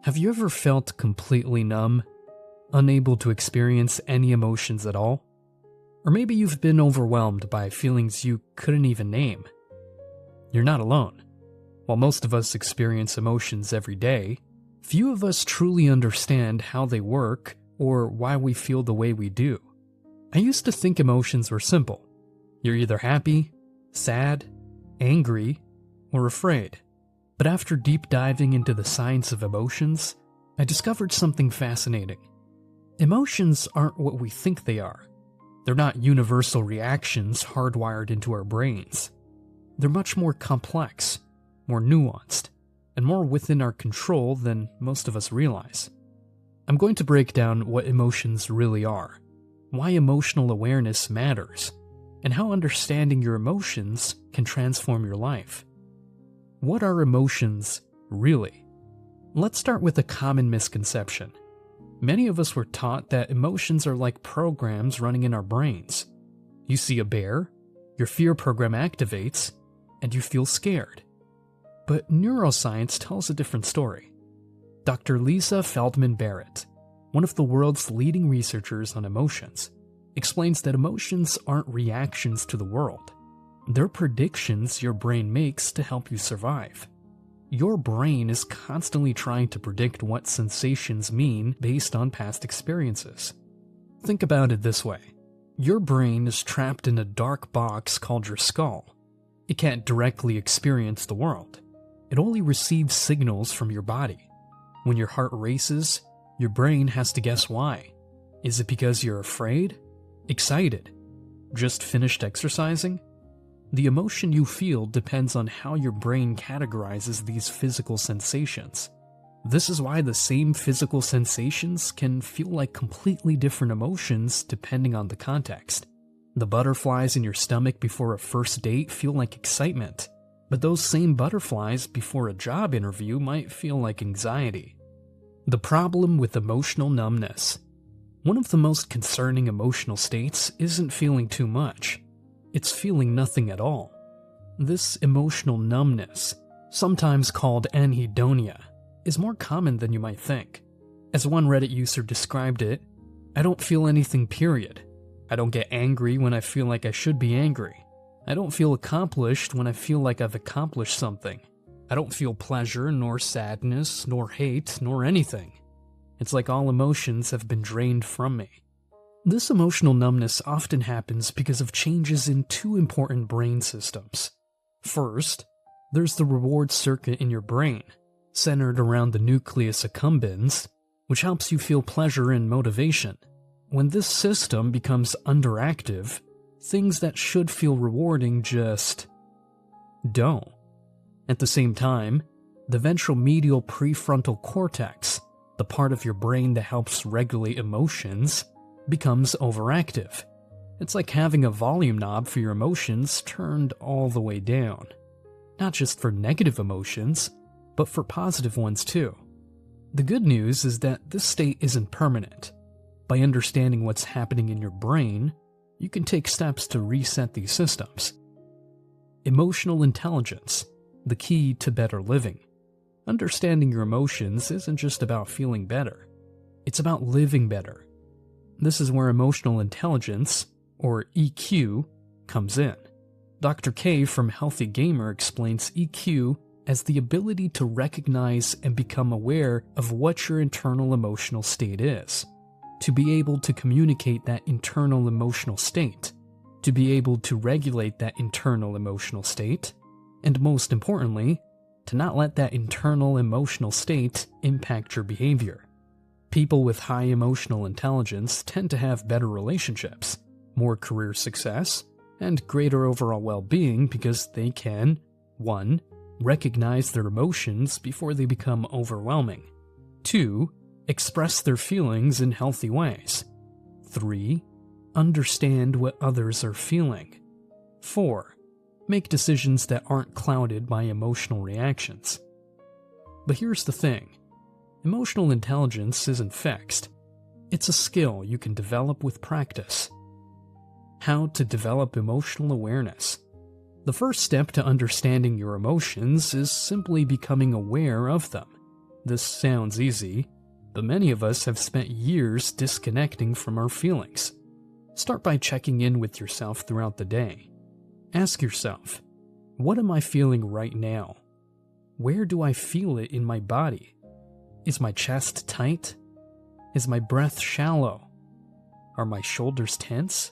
Have you ever felt completely numb, unable to experience any emotions at all? Or maybe you've been overwhelmed by feelings you couldn't even name. You're not alone. While most of us experience emotions every day, few of us truly understand how they work or why we feel the way we do. I used to think emotions were simple. You're either happy, sad, angry, or afraid. But after deep diving into the science of emotions, I discovered something fascinating. Emotions aren't what we think they are. They're not universal reactions hardwired into our brains. They're much more complex, more nuanced, and more within our control than most of us realize. I'm going to break down what emotions really are, why emotional awareness matters, and how understanding your emotions can transform your life. What are emotions really? Let's start with a common misconception. Many of us were taught that emotions are like programs running in our brains. You see a bear, your fear program activates, and you feel scared. But neuroscience tells a different story. Dr. Lisa Feldman Barrett, one of the world's leading researchers on emotions, explains that emotions aren't reactions to the world. They're predictions your brain makes to help you survive. Your brain is constantly trying to predict what sensations mean based on past experiences. Think about it this way. Your brain is trapped in a dark box called your skull. It can't directly experience the world. It only receives signals from your body. When your heart races, your brain has to guess why. Is it because you're afraid? Excited? Just finished exercising? The emotion you feel depends on how your brain categorizes these physical sensations. This is why the same physical sensations can feel like completely different emotions depending on the context. The butterflies in your stomach before a first date feel like excitement, but those same butterflies before a job interview might feel like anxiety. The problem with emotional numbness. One of the most concerning emotional states isn't feeling too much. It's feeling nothing at all. This emotional numbness, sometimes called anhedonia, is more common than you might think. As one Reddit user described it, I don't feel anything, period. I don't get angry when I feel like I should be angry. I don't feel accomplished when I feel like I've accomplished something. I don't feel pleasure, nor sadness, nor hate, nor anything. It's like all emotions have been drained from me. This emotional numbness often happens because of changes in two important brain systems. First, there's the reward circuit in your brain, centered around the nucleus accumbens, which helps you feel pleasure and motivation. When this system becomes underactive, things that should feel rewarding just don't. At the same time, the ventromedial prefrontal cortex, the part of your brain that helps regulate emotions, becomes overactive. It's like having a volume knob for your emotions turned all the way down. Not just for negative emotions, but for positive ones too. The good news is that this state isn't permanent. By understanding what's happening in your brain, you can take steps to reset these systems. Emotional intelligence, the key to better living. Understanding your emotions isn't just about feeling better. It's about living better. This is where emotional intelligence, or EQ, comes in. Dr. K from Healthy Gamer explains EQ as the ability to recognize and become aware of what your internal emotional state is, to be able to communicate that internal emotional state, to be able to regulate that internal emotional state, and most importantly, to not let that internal emotional state impact your behavior. People with high emotional intelligence tend to have better relationships, more career success, and greater overall well-being because they can 1. Recognize their emotions before they become overwhelming. 2. Express their feelings in healthy ways. 3. Understand what others are feeling. 4. Make decisions that aren't clouded by emotional reactions. But here's the thing. Emotional intelligence isn't fixed. It's a skill you can develop with practice. How to develop emotional awareness. The first step to understanding your emotions is simply becoming aware of them. This sounds easy, but many of us have spent years disconnecting from our feelings. Start by checking in with yourself throughout the day. Ask yourself, what am I feeling right now? Where do I feel it in my body? Is my chest tight? Is my breath shallow? Are my shoulders tense?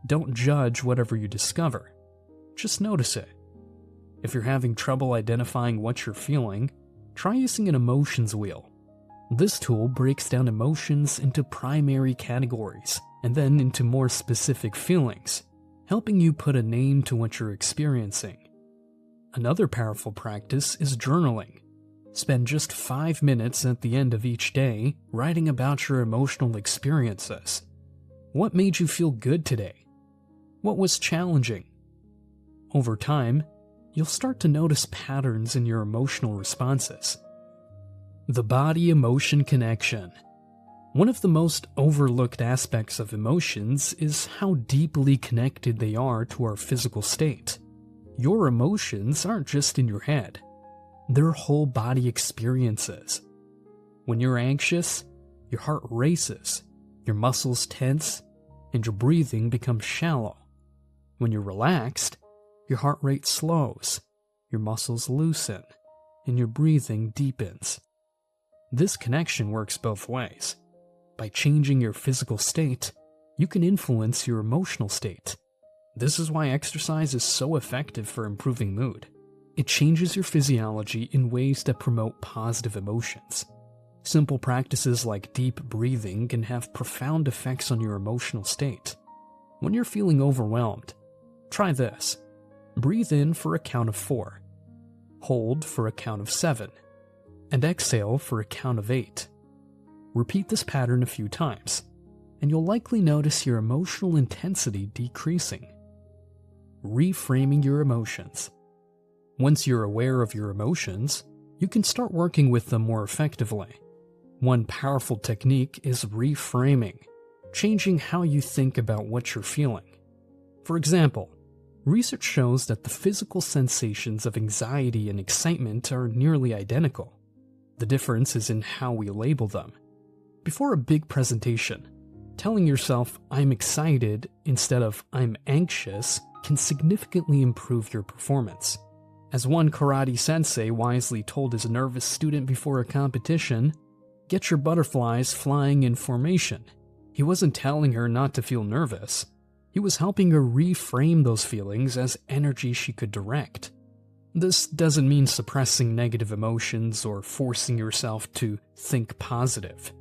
Don't judge whatever you discover. Just notice it. If you're having trouble identifying what you're feeling, try using an emotions wheel. This tool breaks down emotions into primary categories and then into more specific feelings, helping you put a name to what you're experiencing. Another powerful practice is journaling. Spend just 5 minutes at the end of each day writing about your emotional experiences. What made you feel good today? What was challenging? Over time, you'll start to notice patterns in your emotional responses. The body-emotion connection. One of the most overlooked aspects of emotions is how deeply connected they are to our physical state. Your emotions aren't just in your head. They're whole body experiences. When you're anxious, your heart races, your muscles tense, and your breathing becomes shallow. When you're relaxed, your heart rate slows, your muscles loosen, and your breathing deepens. This connection works both ways. By changing your physical state, you can influence your emotional state. This is why exercise is so effective for improving mood. It changes your physiology in ways that promote positive emotions. Simple practices like deep breathing can have profound effects on your emotional state. When you're feeling overwhelmed, try this. Breathe in for a count of 4, hold for a count of 7, and exhale for a count of 8. Repeat this pattern a few times, and you'll likely notice your emotional intensity decreasing. Reframing your emotions. Once you're aware of your emotions, you can start working with them more effectively. One powerful technique is reframing, changing how you think about what you're feeling. For example, research shows that the physical sensations of anxiety and excitement are nearly identical. The difference is in how we label them. Before a big presentation, telling yourself, "I'm excited," instead of "I'm anxious," can significantly improve your performance. As one karate sensei wisely told his nervous student before a competition, "Get your butterflies flying in formation." He wasn't telling her not to feel nervous. He was helping her reframe those feelings as energy she could direct. This doesn't mean suppressing negative emotions or forcing yourself to think positive.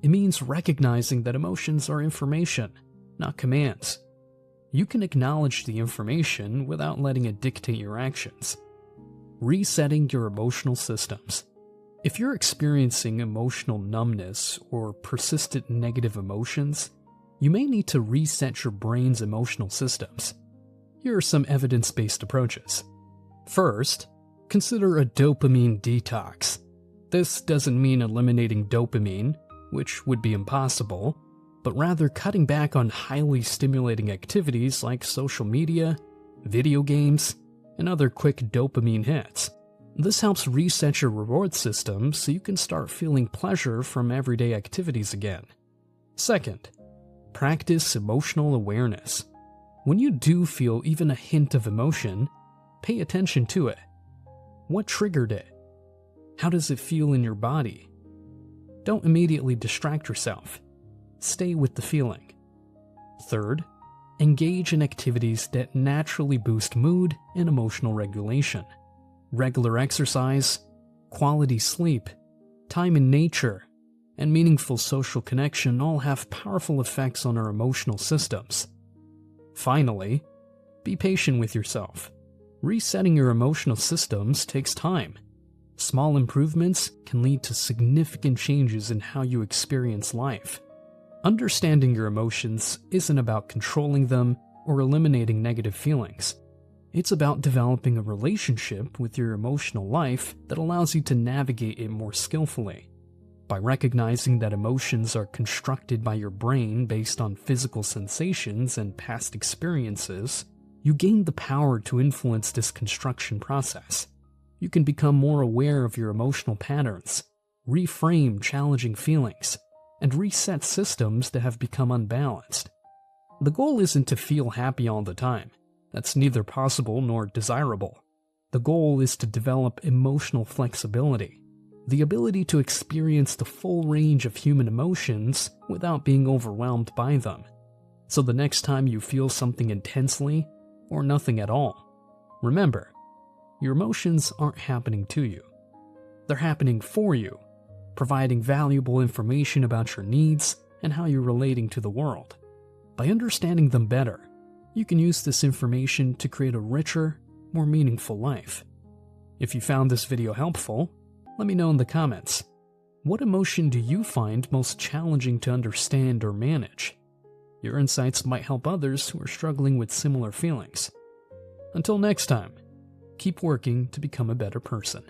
It means recognizing that emotions are information, not commands. You can acknowledge the information without letting it dictate your actions. Resetting your emotional systems. If you're experiencing emotional numbness or persistent negative emotions, you may need to reset your brain's emotional systems. Here are some evidence-based approaches. First, consider a dopamine detox. This doesn't mean eliminating dopamine, which would be impossible, but rather cutting back on highly stimulating activities like social media, video games, and other quick dopamine hits. This helps reset your reward system so you can start feeling pleasure from everyday activities again. Second, practice emotional awareness. When you do feel even a hint of emotion, pay attention to it. What triggered it? How does it feel in your body? Don't immediately distract yourself. Stay with the feeling. Third, engage in activities that naturally boost mood and emotional regulation. Regular exercise, quality sleep, time in nature, and meaningful social connection all have powerful effects on our emotional systems. Finally, be patient with yourself. Resetting your emotional systems takes time. Small improvements can lead to significant changes in how you experience life. Understanding your emotions isn't about controlling them or eliminating negative feelings. It's about developing a relationship with your emotional life that allows you to navigate it more skillfully. By recognizing that emotions are constructed by your brain based on physical sensations and past experiences, you gain the power to influence this construction process. You can become more aware of your emotional patterns, reframe challenging feelings, and reset systems that have become unbalanced. The goal isn't to feel happy all the time. That's neither possible nor desirable. The goal is to develop emotional flexibility, the ability to experience the full range of human emotions without being overwhelmed by them. So the next time you feel something intensely, or nothing at all, remember, your emotions aren't happening to you. They're happening for you, providing valuable information about your needs and how you're relating to the world. By understanding them better, you can use this information to create a richer, more meaningful life. If you found this video helpful, let me know in the comments. What emotion do you find most challenging to understand or manage? Your insights might help others who are struggling with similar feelings. Until next time, keep working to become a better person.